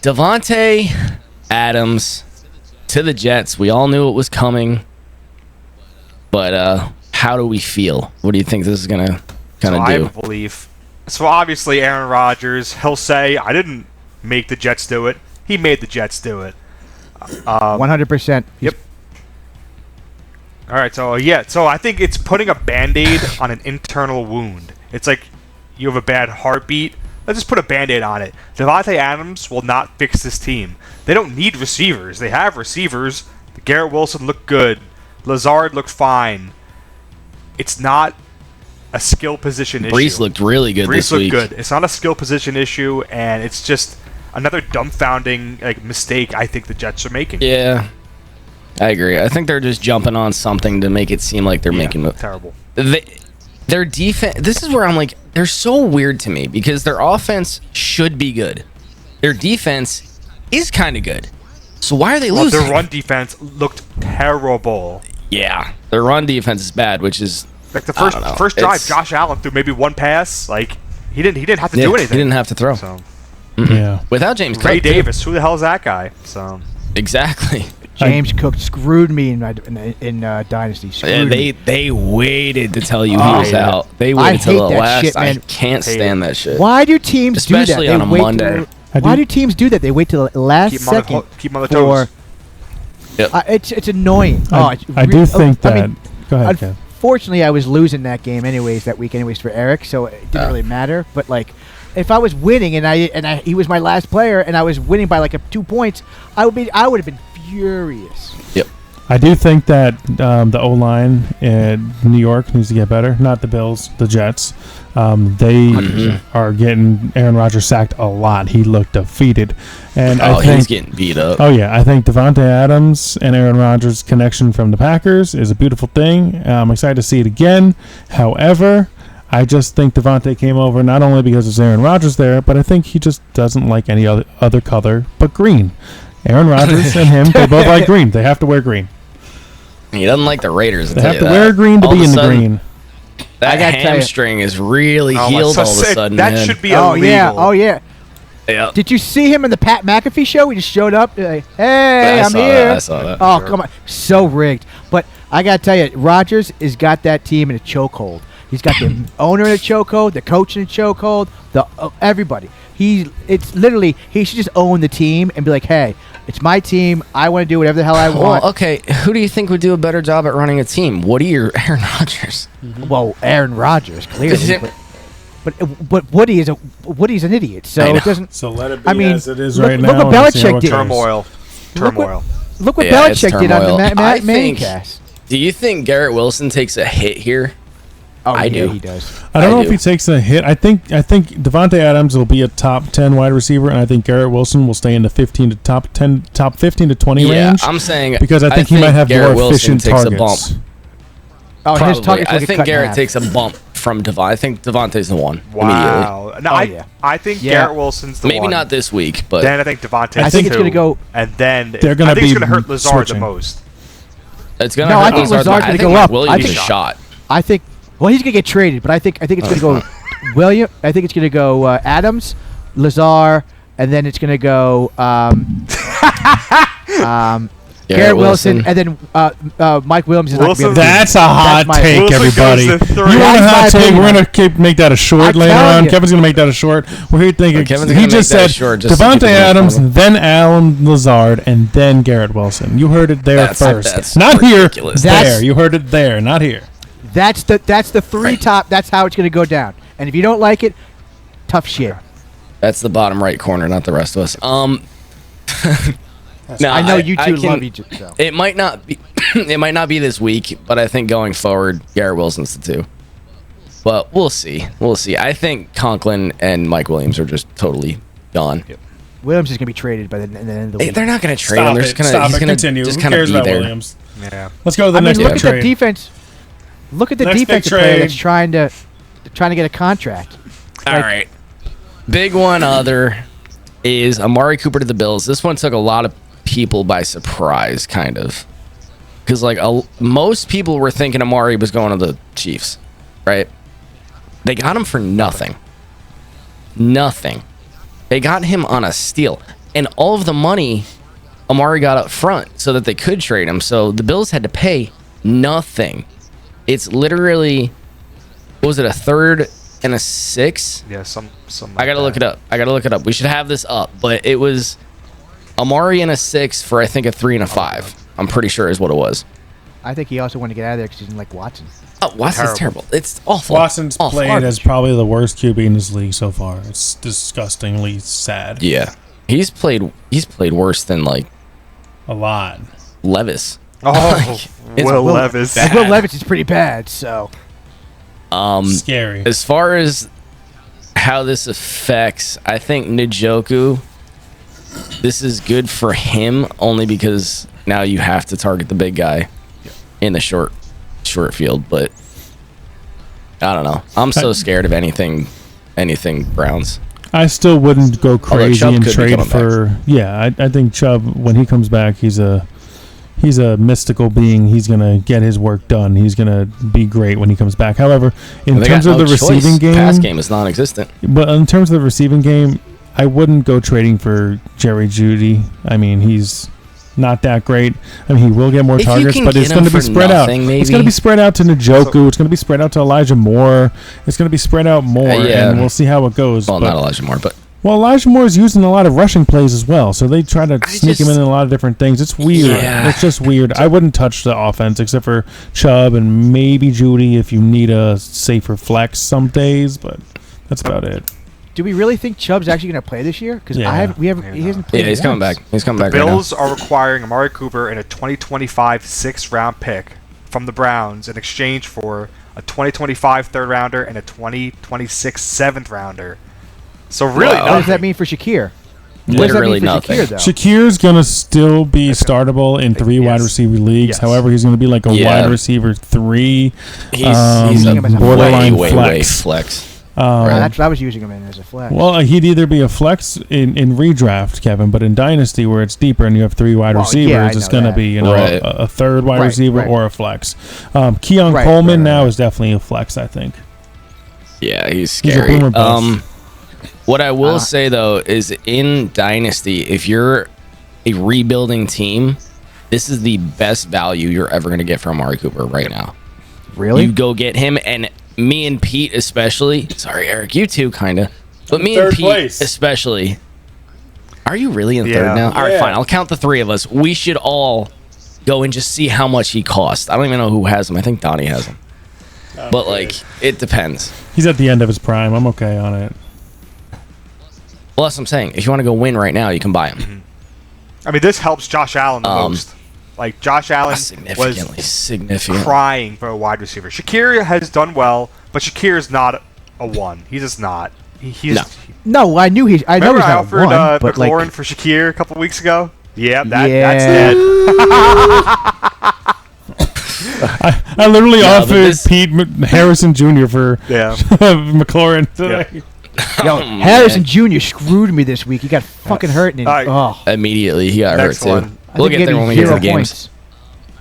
Davante Adams to the Jets. We all knew it was coming. But how do we feel? What do you think this is going to kind of do? I have a belief. So obviously Aaron Rodgers, he'll say, I didn't make the Jets do it. He made the Jets do it. 100%. Yep. All right, so I think it's putting a Band-Aid on an internal wound. It's like you have a bad heartbeat. Let's just put a Band-Aid on it. Davante Adams will not fix this team. They don't need receivers. They have receivers. Garrett Wilson looked good. Lazard looked fine. It's not a skill position issue. Brees looked really good this week. Brees looked good. It's not a skill position issue, and it's just another dumbfounding mistake I think the Jets are making. Yeah, I agree. I think they're just jumping on something to make it seem like they're making moves. Terrible. Their defense, this is where I'm like, they're so weird to me because their offense should be good. Their defense is kind of good. So why are they losing? Their run defense looked terrible. Yeah, their run defense is bad, which is like the first drive. Josh Allen threw maybe one pass. Like he didn't have to do anything. He didn't have to throw. So yeah, without James Ray Cook, Davis, who the hell is that guy? So exactly. James Cook screwed me in Dynasty. They waited to tell you he was out. They waited till the last. Shit, man. I can't stand that shit. Why do teams do that? Especially on a Monday. Why do teams do that? They wait till the last second. Keep them on the toes. Yep. It's annoying. I do think that. Go ahead, Kev. Fortunately, I was losing that game anyways that week anyways for Eric, so it didn't really matter. But like, if I was winning and he was my last player and I was winning by 2 points, I would have been furious. Yep. I do think that the O-line in New York needs to get better. Not the Bills, the Jets. They are getting Aaron Rodgers sacked a lot. He looked defeated. And I think he's getting beat up. Oh, yeah. I think Davante Adams and Aaron Rodgers' connection from the Packers is a beautiful thing. I'm excited to see it again. However, I just think Davante came over not only because there's Aaron Rodgers there, but I think he just doesn't like any other color but green. Aaron Rodgers and him, they both like green. They have to wear green. He doesn't like the Raiders. They have to wear green to be in the green. That hamstring is really healed all of a sudden. That should be illegal. Oh yeah. Yeah. Did you see him in the Pat McAfee show? He just showed up. Like, hey, I'm here. I saw that. Oh, come on. So rigged. But I got to tell you, Rodgers has got that team in a chokehold. He's got the owner in a chokehold, the coach in a chokehold, everybody. It's literally, he should just own the team and be like, hey, it's my team. I want to do whatever the hell I want. Well, okay, who do you think would do a better job at running a team? Woody or Aaron Rodgers? Mm-hmm. Well, Aaron Rodgers, clearly. But Woody's an idiot, so it doesn't. So let it be as it is right now. Look what Belichick did. Turmoil. Look what Belichick did on the Mancast. Do you think Garrett Wilson takes a hit here? Oh, I do. He does. I don't know if he takes a hit. I think Davante Adams will be a top 10 wide receiver, and I think Garrett Wilson will stay in the top 15 to 20 range. Yeah, I'm saying because I think he might have Garrett more efficient Wilson targets. takes a bump. Oh, probably. His targets I think Garrett takes a bump from Davante. I think Davante's the one. Wow. No, I think Garrett Wilson's the one. Maybe not this week, but then I think Davante's I think it's going to go. And then they're going to it's going to hurt Lazard the most. It's going to hurt I think Lazard's going to go up. Williams is a shot. I think. Well, he's going to get traded, but I think it's going to go William. I think it's going to go Adams, Lazard, and then it's going to go Garrett Wilson, and then Mike Williams is not going to be able to. That's a hot take, everybody. You want a hot take? We're going to make that a short later on. Kevin's going to make that a short. We're here thinking. He just said Davante Adams, then Allen Lazard, and then Garrett Wilson. You heard it there first. That's not ridiculous. Here. There. You heard it there, not here. That's the three top. That's how it's going to go down. And if you don't like it, tough shit. That's the bottom right corner, not the rest of us. No, I know you two love each other. So. It might not be. It might not be this week, but I think going forward, Garrett Wilson's the two. But we'll see. We'll see. I think Conklin and Mike Williams are just totally gone. Yep. Williams is going to be traded by the end of the week. They're not going to trade him. They're just going to continue. Just Who kind of cares be about there. Williams? Yeah. Let's go to the next look big at the defense. Look at the defensive player that's trying to get a contract. All right. Big one other is Amari Cooper to the Bills. This one took a lot of people by surprise, kind of. Because most people were thinking Amari was going to the Chiefs, right? They got him for nothing. Nothing. They got him on a steal. And all of the money Amari got up front so that they could trade him. So the Bills had to pay nothing. It's literally, what was it, a third and a six? Yeah, some. I gotta look it up. We should have this up, but it was Amari and a 6 for I think a 3 and a 5. I'm pretty sure is what it was. I think he also wanted to get out of there because he didn't like Watson. Oh, Watson's terrible. It's awful. Watson's awful. played as probably the worst QB in this league so far. It's disgustingly sad. Yeah, he's played worse than like A lot. Levis. Oh, Will Levis. Will Levis is pretty bad. So Scary. As far as how this affects, I think Njoku, this is good for him only because now you have to target the big guy in the short field. But I don't know. I'm so scared of anything Browns. I still wouldn't go crazy Chubb and could be trade coming for. Yeah, I think Chubb, when he comes back, he's a mystical being. He's gonna get his work done. He's gonna be great when he comes back. However, in They terms got of the no choice. receiving game, Pass game is non-existent. but in terms of the receiving game, I wouldn't go trading for Jerry Jeudy. I mean, he's not that great. I mean, he will get more If you targets, can but it's get going him to be for spread out. nothing, It's going to maybe. be spread out to Njoku. It's going to be spread out to Elijah Moore. It's going to be spread out more, Yeah. and we'll see how it goes. Well, but, not Elijah Moore, but well, Elijah Moore is used in a lot of rushing plays as well, so they try to sneak him in a lot of different things. It's weird. Yeah. It's just weird. I wouldn't touch the offense except for Chubb and maybe Jeudy if you need a safer flex some days, but that's about it. do we really think Chubb's actually going to play this year? Because Yeah. he hasn't played. yeah, he's coming back. He's coming back right now. Bills are requiring Amari Cooper and a 2025 6th-round pick from the Browns in exchange for a 2025 3rd-rounder and a 2026 7th-rounder. So really, Wow. What does that mean for Shakir? Literally what does that nothing. mean for Shakir, though? Shakir's going to still be startable in 3 wide Yes. receiver leagues. Yes. However, he's going to be like a Yeah. wide receiver 3. He's using him as a borderline way flex. flex. That's what I was using him in as a flex. Well, he'd either be a flex in redraft, Kevin, but in Dynasty where it's deeper and you have 3 wide Well, receivers, yeah, I it's know going to that. be Right. a third wide Right, receiver right. or a flex. Keon Right, Coleman right, now right. is definitely a flex, I think. Yeah, he's He's a scary. boomer bust. What I will say though is in Dynasty, if you're a rebuilding team, this is the best value you're ever going to get from Amari Cooper right now. really? You go get him, and me and Pete especially. Sorry, Eric, you too, kind of. But me Third and Pete place. especially. Are you really in Yeah. third now? All right, Yeah. fine. I'll count the 3 of us. We should all go and just see how much he costs. I don't even know who has him. I think Donnie has him. But like, it depends. He's at the end of his prime. I'm okay on it. Well, that's what I'm saying. If you want to go win right now, you can buy him. I mean, this helps Josh Allen the most. Like, Josh Allen was Significant. crying for a wide receiver. Shakir has done well, but Shakir is not a 1. He's just not. He's. No. No, I know Remember he's I not offered one, but McLaurin like, for Shakir a couple weeks ago? Yeah, that's Yeah. dead. I literally Yeah, but offered this- Pete Harrison Jr. for Yeah. McLaurin today. yo, Harrison Jr. screwed me this week. He got fucking hurt, and Alright. Immediately, he got Next hurt too. one. I We'll think he get gave there me when we get to 0 the games. points.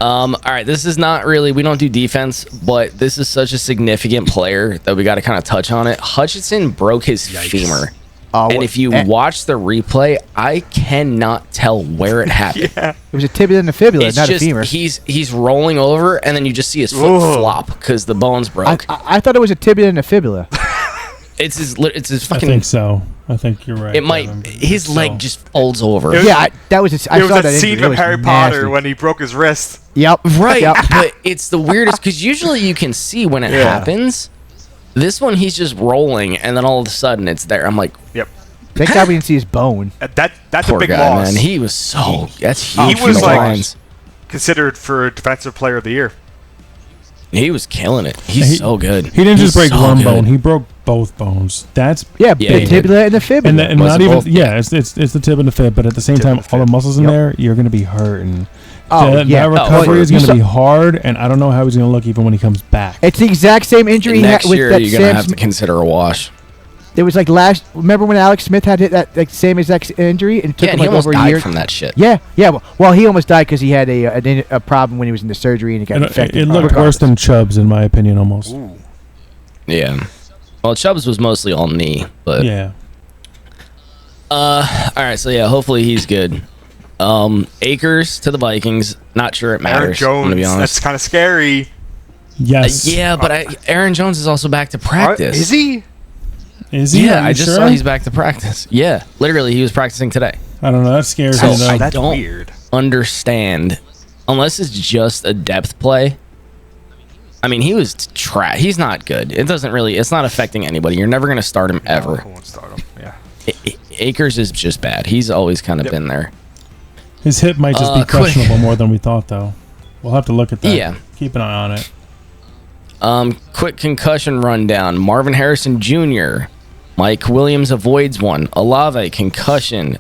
All right, this is not really. We don't do defense, but this is such a significant player that we got to kind of touch on it. Hutchinson broke his femur. And if you watch the replay, I cannot tell where it happened. it was a tibia and a fibula, It's not just a femur. he's rolling over, and then you just see his foot Ugh. flop because the bones broke. I thought it was a tibia and a fibula. It's his I fucking. think so. I think you're right. It might. Kevin. His leg So- just folds over. It was- Yeah, that was. I It was saw that that scene injury. It from was Harry nasty. Potter when he broke his wrist. Yep. Right, Yep. but it's the weirdest because usually you can see when it Yeah. happens. This one, he's just rolling, and then all of a sudden it's there. I'm like, Yep. Thank God we didn't see his bone. That's poor a big guy, loss. man. He was so that's He huge. for was the like- Lions. Considered for Defensive Player of the Year. He was killing it. He's so good. He didn't just He's break so one good. bone. He broke both bones. That's Yeah, Yeah, the he tibia and the fibula. and Was not it even both? it's the tib and the fib, but at the same Tib time, and all the fib. muscles in Yep. there, you're going to be hurting. Oh, that, yeah. that recovery Oh, is you going to saw- be hard, and I don't know how he's going to look even when he comes back. It's the exact same injury he had Next with year, that you're gonna Sam have to Smith. consider a wash. It was like last. Remember when Alex Smith had that like, same exact injury and it took Yeah, him and he like almost over a died year? from that shit. Yeah. Well, he almost died because he had a problem when he was in the surgery and he got And infected. it looked worse than Chubb's, in my opinion, almost. Yeah. Well, Chubbs was mostly all knee, but Yeah. All right, so yeah, hopefully he's good. Akers to the Vikings. Not sure it matters. Aaron I'm gonna be Jones. honest. That's kind of scary. Yes. Yeah, but Aaron Jones is also back to practice. Is he? Is he? Yeah, Are you I just sure? saw he's back to practice. Yeah, literally, he was practicing today. I don't know. That scares So me though. I That's don't weird. understand, unless it's just a depth play. I mean, he was he's not good. It doesn't really. It's not affecting anybody. You're never gonna start him ever. Who won't start him? Yeah. Akers is just bad. He's always kind of been there. His hip might just be quick. questionable more than we thought, though. We'll have to look at that. Yeah. Keep an eye on it. Quick concussion rundown. Marvin Harrison Jr. Mike Williams avoids one. Olave, concussion.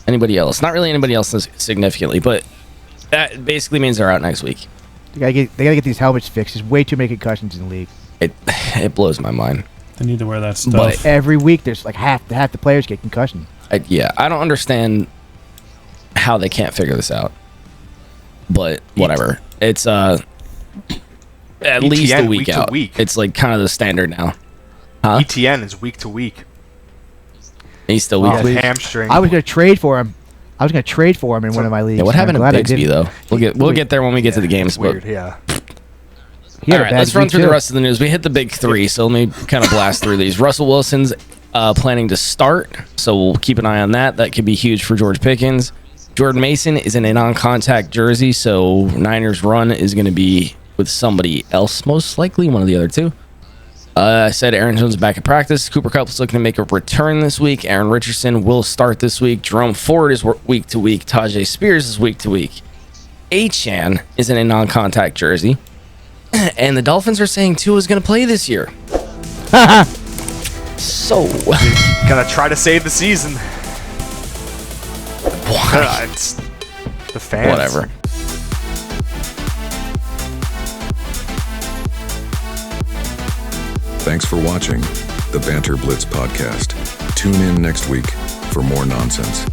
Anybody else? Not really anybody else significantly, but that basically means they're out next week. They gotta get these helmets fixed. There's way too many concussions in the league. It blows my mind. They need to wear that stuff. But Every week, there's like half the players get concussion. I don't understand how they can't figure this out. But whatever. It's at least a week out. It's like kind of the standard now. Huh? ETN is week to week. He's still week to week. Hamstring. I was gonna trade for him. in one of my leagues. Yeah, what and I'm happened to glad I Bixby didn't. though? We'll get there when we get to the games. Weird. But Yeah. He had all a right, bad let's run week, through the too. rest of the news. We hit the big three, so let me kind of blast through these. Russell Wilson's planning to start, so we'll keep an eye on that. That could be huge for George Pickens. Jordan Mason is in a non-contact jersey, so Niners' run is going to be with somebody else, most likely, one of the other two. I said Aaron Jones is back at practice. Cooper Kupp is looking to make a return this week. Aaron Richardson will start this week. Jerome Ford is week to week. Tajay Spears is week to week. Achane is in a non-contact jersey. And the Dolphins are saying Tua is going to play this year. So. Gonna try to save the season. Why? It's the fans. Whatever. Thanks for watching the Banter Blitz Podcast. Tune in next week for more nonsense.